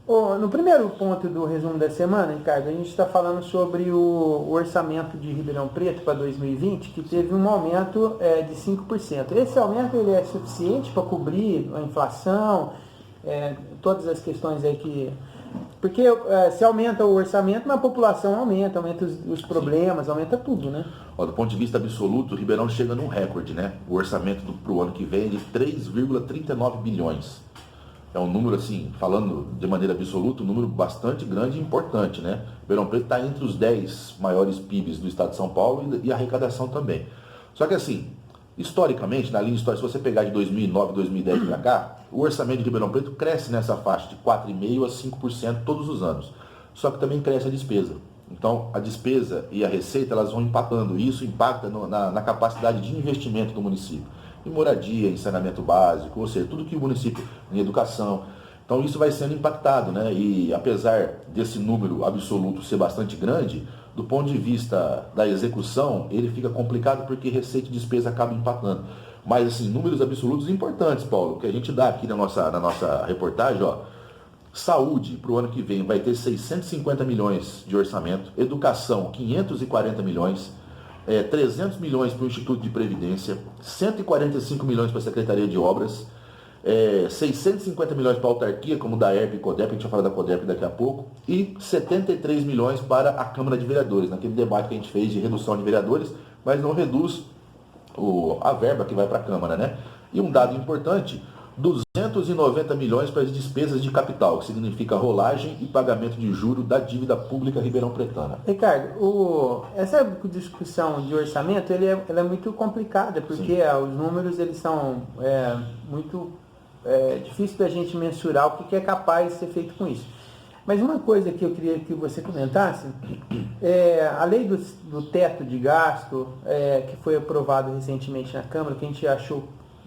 No primeiro ponto do resumo da semana, Ricardo, a gente está falando sobre o orçamento de Ribeirão Preto para 2020, que teve um aumento de 5%. Esse aumento ele é suficiente para cobrir a inflação, todas as questões aí que... Porque se aumenta o orçamento, mas a população aumenta os problemas, aumenta tudo, né? Do ponto de vista absoluto, o Ribeirão chega num recorde, né? O orçamento para o ano que vem é de 3,39 bilhões. É um número, assim, falando de maneira absoluta, um número bastante grande e importante, né? Ribeirão Preto está entre os 10 maiores PIBs do estado de São Paulo e a arrecadação também. Só que, assim, historicamente, na linha histórica, se você pegar de 2009, 2010 para cá, o orçamento de Ribeirão Preto cresce nessa faixa de 4,5% a 5% todos os anos. Só que também cresce a despesa. Então, a despesa e a receita, elas vão empatando. E isso impacta na capacidade de investimento do município. Em moradia, em saneamento básico, ou seja, tudo que o município, em educação. Então, isso vai sendo impactado, né? E apesar desse número absoluto ser bastante grande, do ponto de vista da execução, ele fica complicado porque receita e despesa acabam empatando. Mas, assim, números absolutos importantes, Paulo, que a gente dá aqui na nossa reportagem, ó. Saúde, para o ano que vem, vai ter 650 milhões de orçamento. Educação, 540 milhões. 300 milhões para o Instituto de Previdência. 145 milhões para a Secretaria de Obras. 650 milhões para a autarquia, como da ERP e CODEP, a gente vai falar da CODEP daqui a pouco. E 73 milhões para a Câmara de Vereadores, naquele debate que a gente fez de redução de vereadores, mas não reduz a verba que vai para a Câmara, né? E um dado importante... 290 milhões para as despesas de capital, que significa rolagem e pagamento de juros da dívida pública ribeirão-pretana. Ricardo, essa discussão de orçamento ela é muito complicada, porque os números eles são muito difíceis da gente mensurar o que é capaz de ser feito com isso. Mas uma coisa que eu queria que você comentasse, a lei do teto de gasto, que foi aprovada recentemente na Câmara, que a gente achou,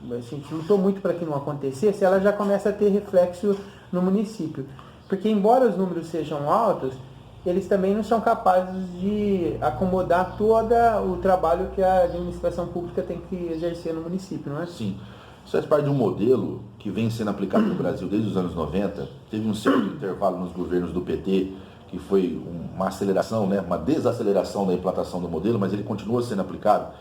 a gente lutou muito para que não acontecesse, ela já começa a ter reflexo no município. Porque embora os números sejam altos, eles também não são capazes de acomodar todo o trabalho que a administração pública tem que exercer no município, não é? Sim. Isso faz parte de um modelo que vem sendo aplicado no Brasil desde os anos 90. Teve um certo intervalo nos governos do PT, que foi uma aceleração, né, uma desaceleração da implantação do modelo, mas ele continua sendo aplicado,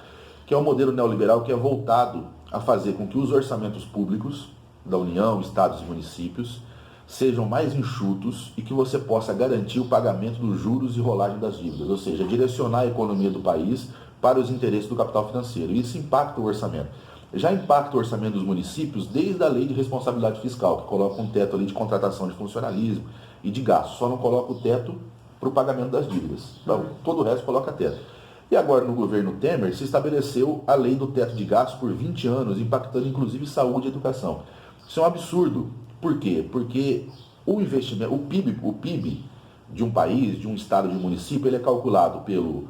que é um modelo neoliberal que é voltado a fazer com que os orçamentos públicos da União, estados e municípios sejam mais enxutos e que você possa garantir o pagamento dos juros e rolagem das dívidas, ou seja, direcionar a economia do país para os interesses do capital financeiro. E isso impacta o orçamento. Já impacta o orçamento dos municípios desde a lei de responsabilidade fiscal, que coloca um teto ali de contratação de funcionalismo e de gasto, só não coloca o teto para o pagamento das dívidas. Então, todo o resto coloca teto. E agora, no governo Temer, se estabeleceu a lei do teto de gastos por 20 anos, impactando inclusive saúde e educação. Isso é um absurdo. Por quê? Porque o investimento, o PIB de um país, de um estado, de um município, ele é calculado pelo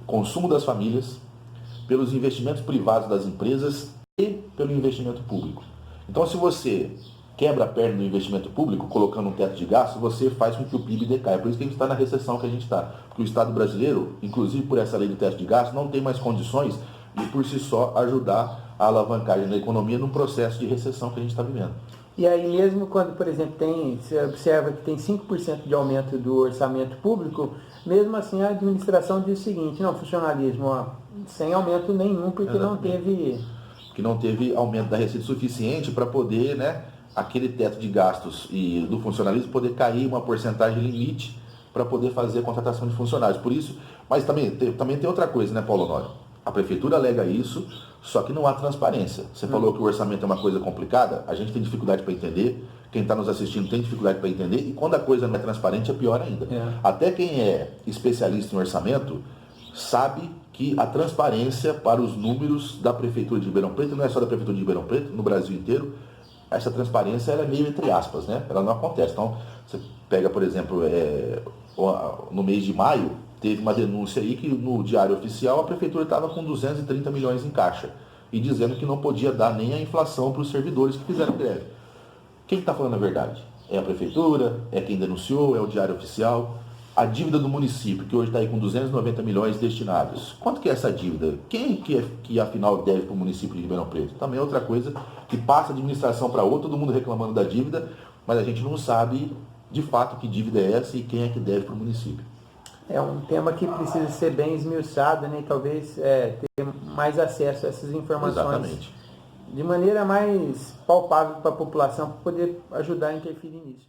consumo das famílias, pelos investimentos privados das empresas e pelo investimento público. Então, se você quebra a perna do investimento público, colocando um teto de gasto, você faz com que o PIB decaia. Por isso que a gente está na recessão que a gente está. Porque o Estado brasileiro, inclusive por essa lei do teto de gasto, não tem mais condições de, por si só, ajudar a alavancagem da economia num processo de recessão que a gente está vivendo. E aí mesmo quando, por exemplo, você observa que tem 5% de aumento do orçamento público, mesmo assim a administração diz o seguinte, não, funcionalismo, sem aumento nenhum, porque não teve aumento da receita suficiente para poder, né, aquele teto de gastos e do funcionalismo poder cair uma porcentagem limite para poder fazer a contratação de funcionários. Por isso, mas também tem outra coisa, né, Paulo Honório? A prefeitura alega isso, só que não há transparência. Você falou que o orçamento é uma coisa complicada, a gente tem dificuldade para entender, quem está nos assistindo tem dificuldade para entender, e quando a coisa não é transparente é pior ainda. Até quem é especialista em orçamento sabe que a transparência para os números da Prefeitura de Ribeirão Preto, não é só da Prefeitura de Ribeirão Preto, no Brasil inteiro, essa transparência ela é meio entre aspas, né? Ela não acontece. Então, você pega, por exemplo, no mês de maio, teve uma denúncia aí que no Diário Oficial a Prefeitura estava com 230 milhões em caixa e dizendo que não podia dar nem a inflação para os servidores que fizeram greve. Quem está falando a verdade? É a Prefeitura? É quem denunciou? É o Diário Oficial? A dívida do município, que hoje está aí com 290 milhões destinados. Quanto que é essa dívida? Quem que afinal deve para o município de Ribeirão Preto? Também é outra coisa que passa a administração para outra, todo mundo reclamando da dívida, mas a gente não sabe de fato que dívida é essa e quem é que deve para o município. É um tema que precisa ser bem esmiuçado, né? E talvez ter mais acesso a essas informações. Exatamente. De maneira mais palpável para a população, para poder ajudar a interferir nisso.